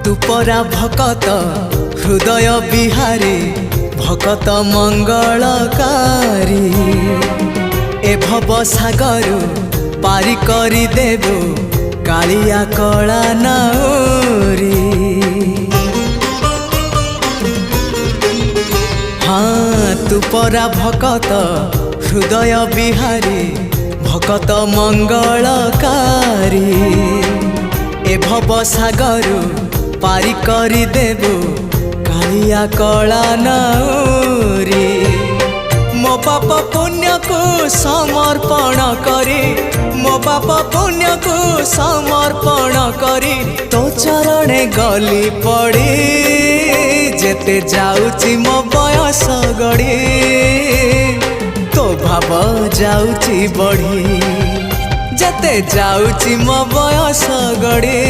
तू परा भकत हृदय बिहारी भकत मंगलकारी ए भव सागर पारी करी देबो कालिया कला नाउरी। हाँ तू परा भकत हृदय बिहारी भकत मंगलकारी ए भव सागर पारी करी देबो कालिया कला नाउरी। मो बाप पुण्य को समर्पण करी मो बाप पुण्य को समर्पण करी तो चरणे गली पड़ी जेते जाउची मो बयस गड़ी तो भाव जाउची बढ़ी जेते जाउची मो बयस गड़ी